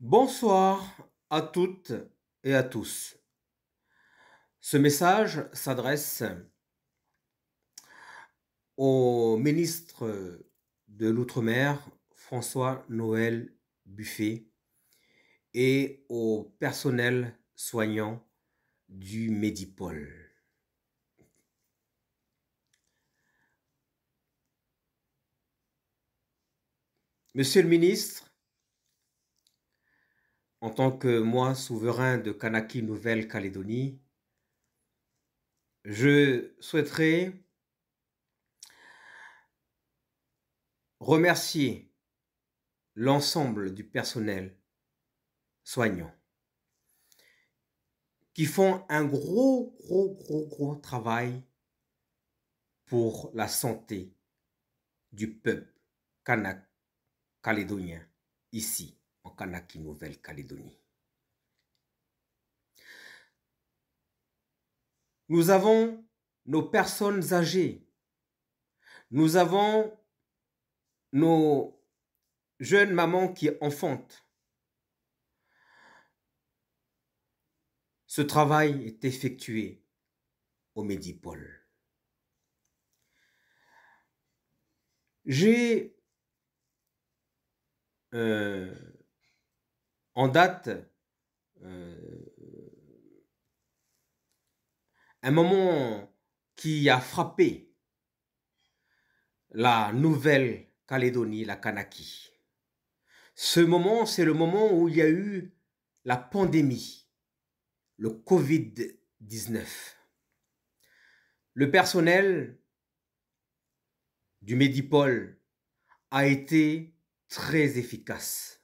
Bonsoir à toutes et à tous. Ce message s'adresse au ministre de l'Outre-mer, François-Noël Buffet, et au personnel soignant du Medipol. Monsieur le ministre, en tant que moi, souverain de Kanaki Nouvelle-Calédonie, je souhaiterais remercier l'ensemble du personnel soignant qui font un gros travail pour la santé du peuple kanak calédonien ici en Kanaki Nouvelle-Calédonie. Nous avons nos personnes âgées, nous avons nos jeunes mamans qui enfantent. Ce travail est effectué au Medipol. J'ai en date un moment qui a frappé la Nouvelle-Calédonie, la Kanaki. Ce moment, c'est le moment où il y a eu la pandémie, le Covid-19. Le personnel du Medipol a été très efficace.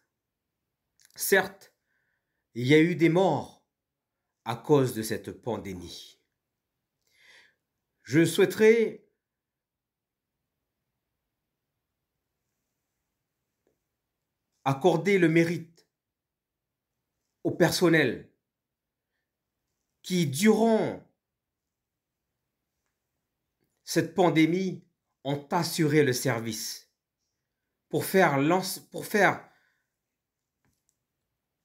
Certes, il y a eu des morts à cause de cette pandémie. Je souhaiterais accorder le mérite au personnel qui, durant cette pandémie, ont assuré le service pour faire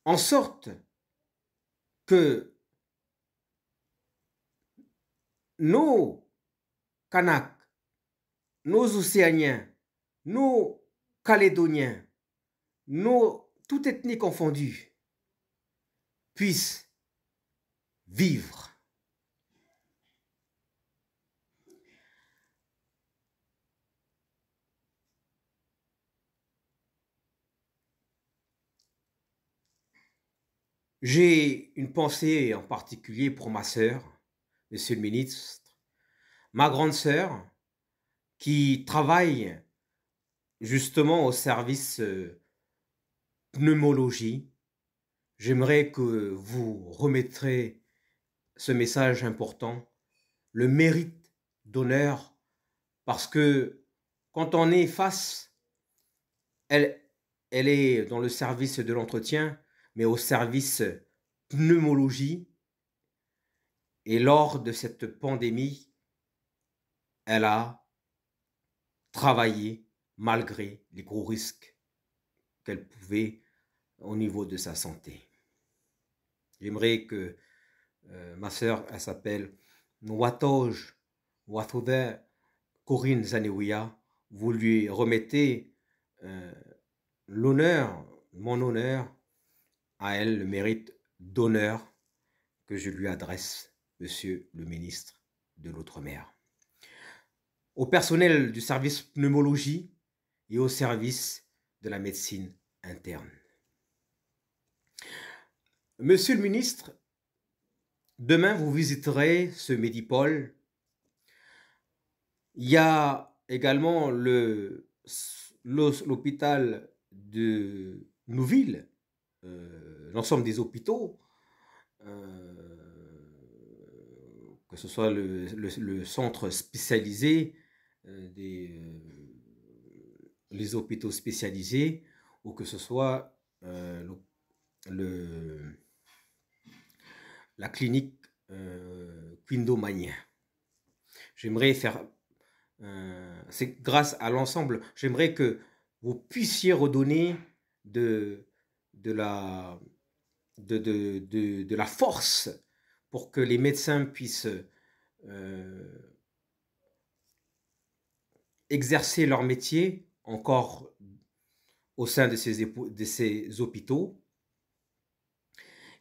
en sorte que nos Kanaks, nos Océaniens, nos Calédoniens, toutes ethnies confondues, puissent vivre. J'ai une pensée en particulier pour ma sœur, monsieur le ministre, ma grande sœur, qui travaille justement au service pneumologie. J'aimerais que vous remettrez ce message important, le mérite d'honneur, parce que quand on est face, elle est dans le service de l'entretien, mais au service pneumologie. Et lors de cette pandémie, elle a travaillé malgré les gros risques qu'elle pouvait au niveau de sa santé. J'aimerais que ma sœur, elle s'appelle Nwatoj Wathoder Corinne Zanewia, vous lui remettez l'honneur, mon honneur, à elle, le mérite d'honneur que je lui adresse, monsieur le ministre de l'Outre-mer. Au personnel du service pneumologie et au service de la médecine interne. Monsieur le ministre, demain vous visiterez ce Medipol. Il y a également l'hôpital de Nouville, l'ensemble des hôpitaux, que ce soit le centre spécialisé, les hôpitaux spécialisés, ou que ce soit la clinique Quindomania. J'aimerais faire, c'est grâce à l'ensemble, j'aimerais que vous puissiez redonner de de la force pour que les médecins puissent exercer leur métier encore au sein de ces hôpitaux.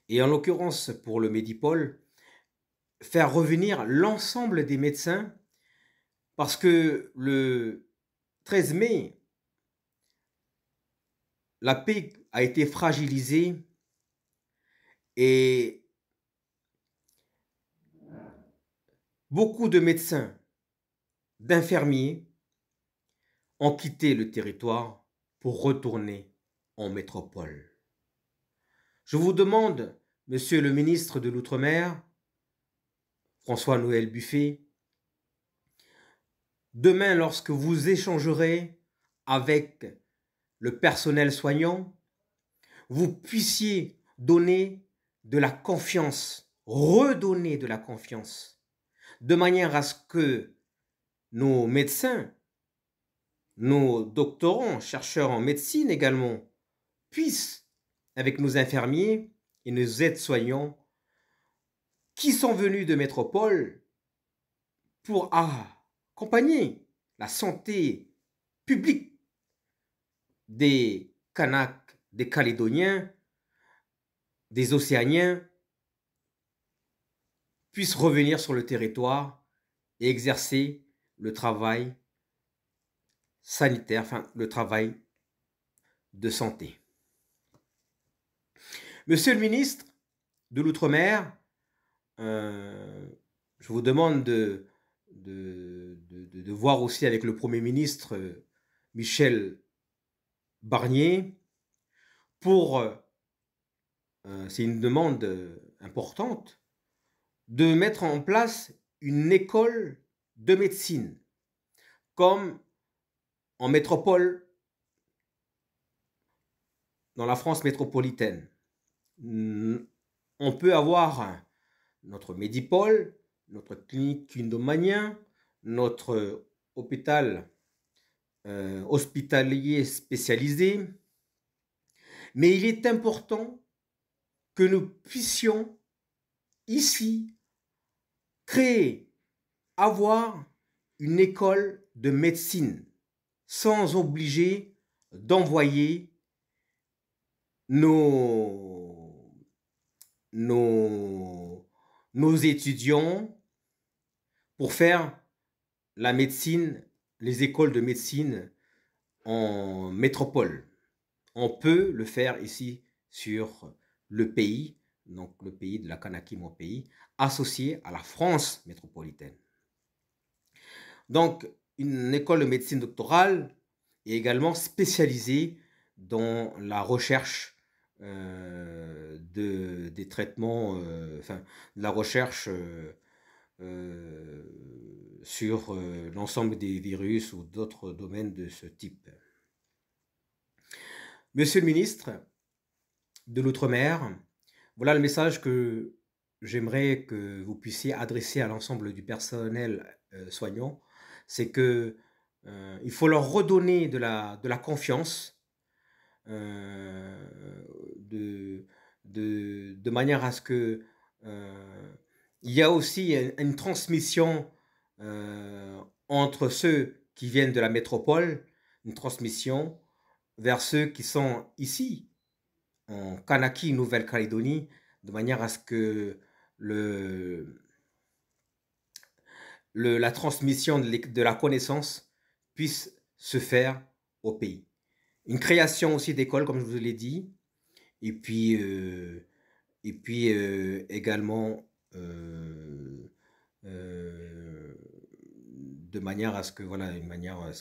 Et en l'occurrence, pour le Medipôle, faire revenir l'ensemble des médecins, parce que le 13 mai, la paix a été fragilisée et beaucoup de médecins, d'infirmiers ont quitté le territoire pour retourner en métropole. Je vous demande, Monsieur le ministre de l'Outre-mer, François-Noël Buffet, demain, lorsque vous échangerez avec le personnel soignant, vous puissiez donner de la confiance, redonner de la confiance, de manière à ce que nos médecins, nos doctorants, chercheurs en médecine également, puissent, avec nos infirmiers et nos aides-soignants, qui sont venus de métropole pour accompagner la santé publique des Kanaks, des Calédoniens, des Océaniens, puissent revenir sur le territoire et exercer le travail sanitaire, enfin le travail de santé. Monsieur le ministre de l'Outre-mer, je vous demande de voir aussi avec le Premier ministre Michel Barnier pour, c'est une demande importante, de mettre en place une école de médecine, comme en métropole, dans la France métropolitaine. On peut avoir notre Medipôle, notre clinique Kundomanien, notre hôpital hospitalier spécialisé, mais il est important que nous puissions ici créer, avoir une école de médecine sans obliger d'envoyer nos étudiants pour faire la médecine, les écoles de médecine en métropole. On peut le faire ici sur le pays, donc le pays de la Kanaki, mon pays, associé à la France métropolitaine. Donc, une école de médecine doctorale est également spécialisée dans la recherche des traitements, enfin, la recherche sur l'ensemble des virus ou d'autres domaines de ce type. Monsieur le ministre de l'Outre-mer, voilà le message que j'aimerais que vous puissiez adresser à l'ensemble du personnel soignant, c'est que il faut leur redonner de la confiance, de manière à ce que il y a aussi une transmission entre ceux qui viennent de la métropole, une transmission vers ceux qui sont ici, en Kanaki, Nouvelle-Calédonie, de manière à ce que la transmission de la connaissance puisse se faire au pays. Une création aussi d'écoles, comme je vous l'ai dit, et puis également de manière à ce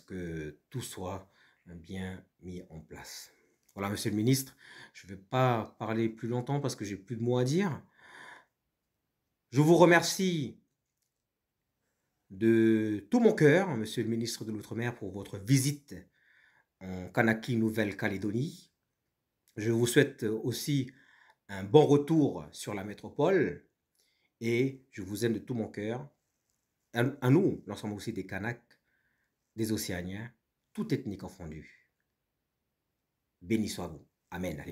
que tout soit bien mis en place. Voilà, monsieur le ministre, je ne vais pas parler plus longtemps parce que j'ai plus de mots à dire. Je vous remercie de tout mon cœur, monsieur le ministre de l'Outre-mer, pour votre visite en Kanaki, Nouvelle-Calédonie. Je vous souhaite aussi un bon retour sur la métropole et je vous aime de tout mon cœur. À nous, l'ensemble aussi des Kanaks, des Océaniens, toute ethnie confondue. Béni soit vous. Amen.